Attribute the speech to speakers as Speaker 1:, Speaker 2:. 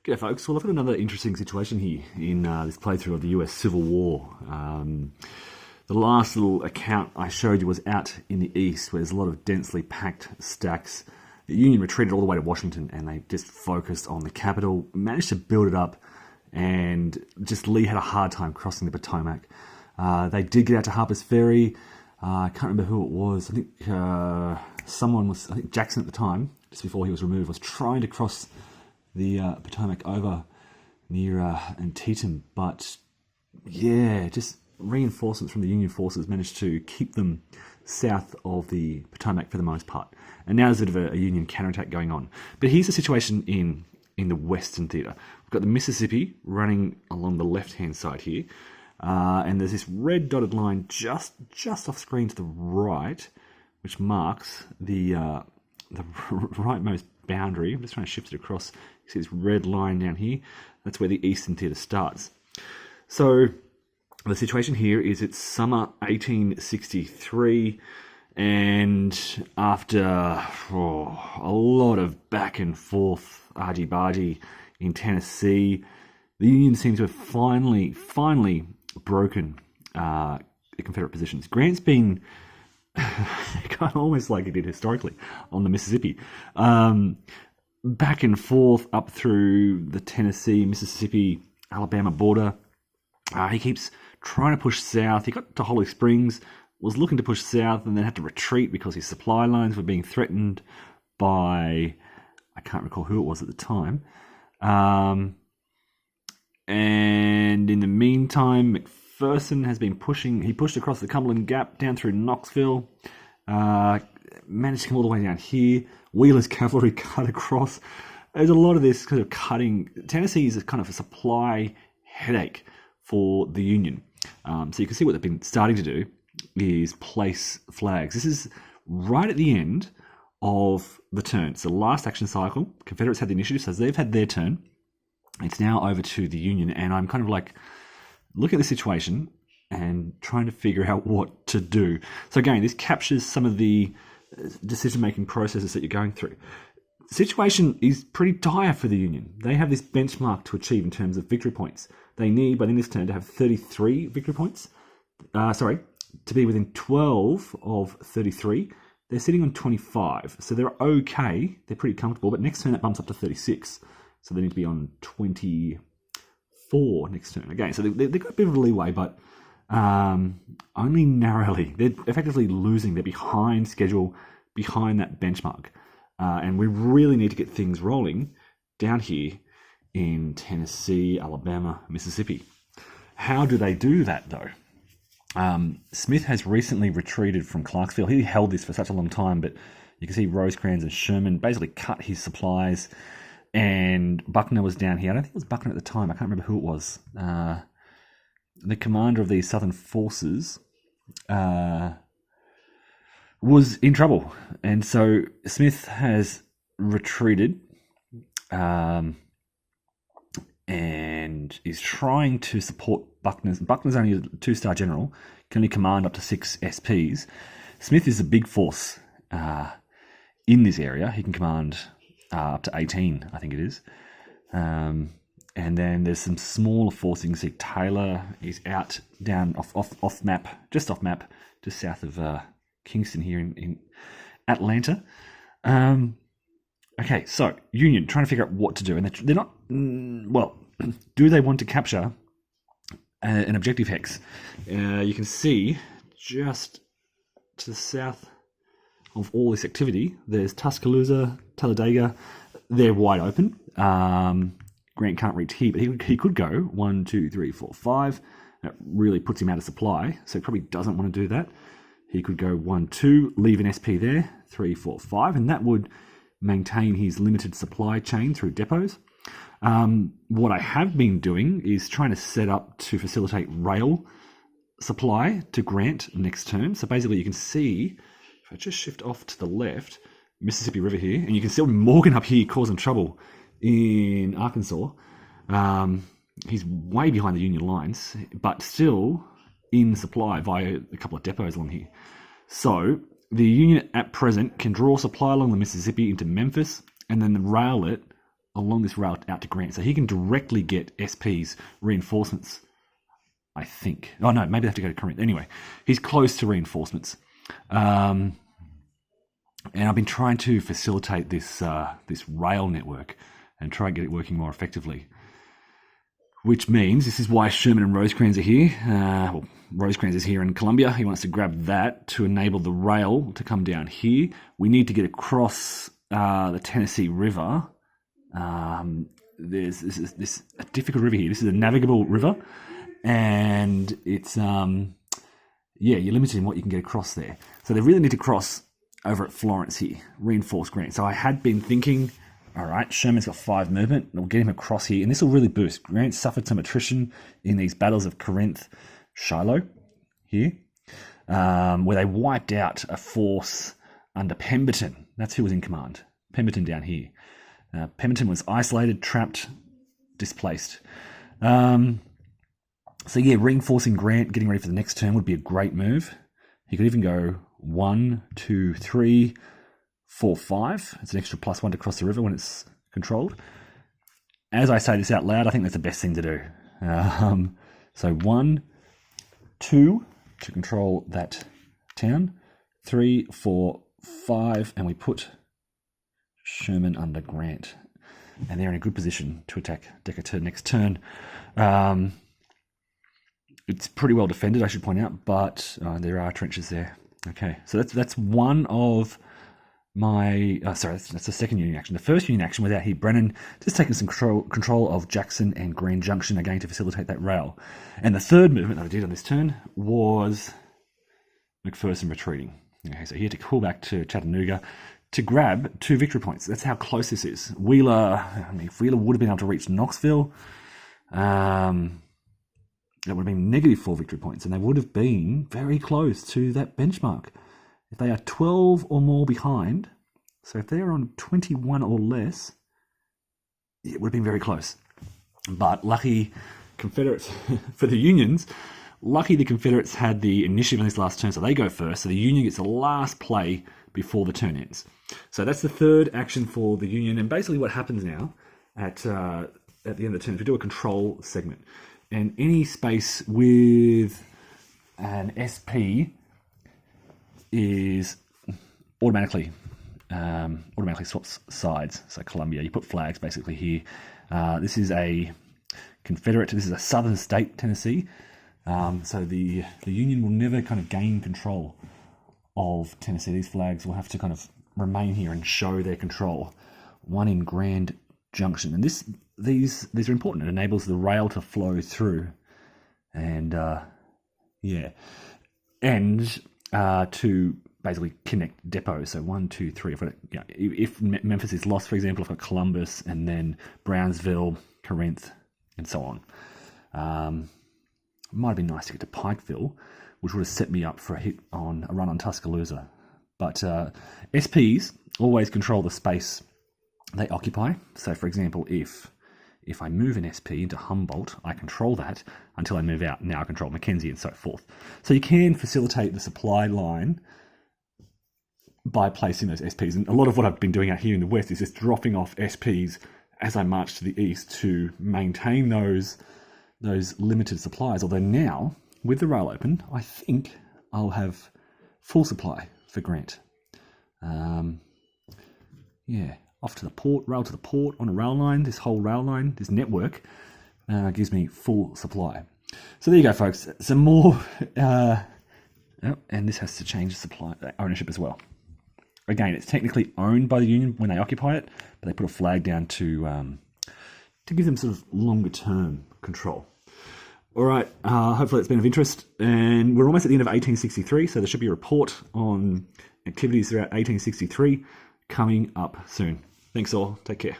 Speaker 1: G'day folks, well I've got another interesting situation here in this playthrough of the US Civil War. The last little account I showed you was out in the east where there's a lot of densely packed stacks. The Union retreated all the way to Washington and they just focused on the capital, managed to build it up, and just Lee had a hard time crossing the Potomac. They did get out to Harper's Ferry. I can't remember who it was. I think I think Jackson at the time, just before he was removed, was trying to cross the Potomac over near Antietam, but yeah, just reinforcements from the Union forces managed to keep them south of the Potomac for the most part. And now there's a bit of a Union counterattack going on. But here's the situation in the Western Theatre. We've got the Mississippi running along the left-hand side here, and there's this red dotted line just off screen to the right, which marks the rightmost boundary. I'm just trying to shift it across. You see this red line down here? That's where the Eastern Theatre starts. So the situation here is it's summer 1863, and after a lot of back and forth, argy-bargy in Tennessee, the Union seems to have finally broken the Confederate positions. Grant's been kind of almost like he did historically on the Mississippi. Back and forth up through the Tennessee, Mississippi, Alabama border. He keeps trying to push south. He got to Holly Springs, was looking to push south, and then had to retreat because his supply lines were being threatened by, I can't recall who it was at the time. And in the meantime, McPherson has been pushing. He pushed across the Cumberland Gap down through Knoxville, managed to come all the way down here. Wheeler's cavalry cut across. There's a lot of this kind of cutting. Tennessee is a kind of a supply headache for the Union. So you can see what they've been starting to do is place flags. This is right at the end of the turn. It's the last action cycle. Confederates had the initiative, so they've had their turn. It's now over to the Union, and I'm kind of like looking at the situation and trying to figure out what to do. So again, this captures some of the decision-making processes that you're going through. The situation is pretty dire for the Union. They have this benchmark to achieve in terms of victory points. They need, by the end of this turn, to have 33 victory points. To be within 12 of 33. They're sitting on 25, so they're okay. They're pretty comfortable, but next turn that bumps up to 36. So they need to be on 24 next turn. Again, so they've got a bit of a leeway, but only narrowly. They're effectively losing. They're behind schedule, behind that benchmark. And we really need to get things rolling down here in Tennessee, Alabama, Mississippi. How do they do that, though? Smith has recently retreated from Clarksville. He held this for such a long time, but you can see Rosecrans and Sherman basically cut his supplies, and Buckner was down here. I don't think it was Buckner at the time. I can't remember who it was. The commander of these southern forces was in trouble, and so Smith has retreated and is trying to support Buckner's. Buckner's only a 2-star general, can only command up to 6 SPs. Smith is a big force in this area. He can command up to 18, I think it is. And then there's some smaller forces. You can see Taylor is out down off map, just south of Kingston here in Atlanta. Okay, so Union trying to figure out what to do, and they're not well. Do they want to capture an objective hex? You can see just to the south of all this activity, there's Tuscaloosa, Talladega. They're wide open. Grant can't reach here, but he could go 1, 2, 3, 4, 5. That really puts him out of supply, so he probably doesn't want to do that. He could go 1, 2, leave an SP there, 3, 4, 5, and that would maintain his limited supply chain through depots. What I have been doing is trying to set up to facilitate rail supply to Grant next turn. So basically you can see, if I just shift off to the left, Mississippi River here, and you can see Morgan up here causing trouble in Arkansas. He's way behind the Union lines, but still in supply via a couple of depots along here. So the Union at present can draw supply along the Mississippi into Memphis and then rail it along this rail out to Grant. So he can directly get SP's reinforcements, I think. Oh, no, maybe they have to go to Corinth. Anyway, he's close to reinforcements. And I've been trying to facilitate this this rail network and try and get it working more effectively. Which means, this is why Sherman and Rosecrans are here. Well, Rosecrans is here in Columbia. He wants to grab that to enable the rail to come down here. We need to get across the Tennessee River. There's this a difficult river here. This is a navigable river, and it's you're limited in what you can get across there. So they really need to cross over at Florence here, reinforce Grant. So I had been thinking, all right, Sherman's got 5 movement. We'll get him across here, and this will really boost. Grant suffered some attrition in these battles of Corinth, Shiloh here, where they wiped out a force under Pemberton. That's who was in command. Pemberton down here. Pemberton was isolated, trapped, displaced. So yeah, reinforcing Grant, getting ready for the next turn would be a great move. He could even go 1, 2, 3, 4, 5. It's an extra +1 to cross the river when it's controlled. As I say this out loud, I think that's the best thing to do. So 1, 2 to control that town. 3, 4, 5, and we put Sherman under Grant. And they're in a good position to attack Decatur next turn. It's pretty well defended, I should point out, but there are trenches there. Okay, so that's one of my... that's the second Union action. The first Union action was out here. Brennan just taking some control of Jackson and Grand Junction again to facilitate that rail. And the third movement that I did on this turn was McPherson retreating. Okay, so he had to pull back to Chattanooga to grab 2 victory points. That's how close this is. Wheeler, if Wheeler would have been able to reach Knoxville, that would have been -4 victory points, and they would have been very close to that benchmark. If they are 12 or more behind, so if they are on 21 or less, it would have been very close. But lucky Confederates, for the Unions, lucky the Confederates had the initiative on this last turn, so they go first, so the Union gets the last play before the turn ends. So that's the third action for the Union, and basically what happens now at the end of the turn, if we do a control segment, and any space with an SP is automatically swaps sides. So Columbia, you put flags basically here. This is a Confederate. This is a southern state, Tennessee. So the Union will never kind of gain control of Tennessee. These flags will have to kind of remain here and show their control. One in Grand Junction, and these are important. It enables the rail to flow through, and to basically connect depots. So 1, 2, 3. If Memphis is lost, for example, I've got Columbus and then Brownsville, Corinth, and so on. It might have been nice to get to Pikeville, which would have set me up for a run on Tuscaloosa. But SPs always control the space they occupy. So, for example, if I move an SP into Humboldt, I control that until I move out. Now I control Mackenzie and so forth. So you can facilitate the supply line by placing those SPs. And a lot of what I've been doing out here in the West is just dropping off SPs as I march to the East to maintain those limited supplies. Although now, with the rail open, I think I'll have full supply for Grant. Off to the port, rail to the port on a rail line. This whole rail line, this network, gives me full supply. So there you go, folks. Some more, and this has to change supply ownership as well. Again, it's technically owned by the Union when they occupy it, but they put a flag down to give them sort of longer term control. All right, hopefully it's been of interest, and we're almost at the end of 1863, so there should be a report on activities throughout 1863 coming up soon. Thanks all, take care.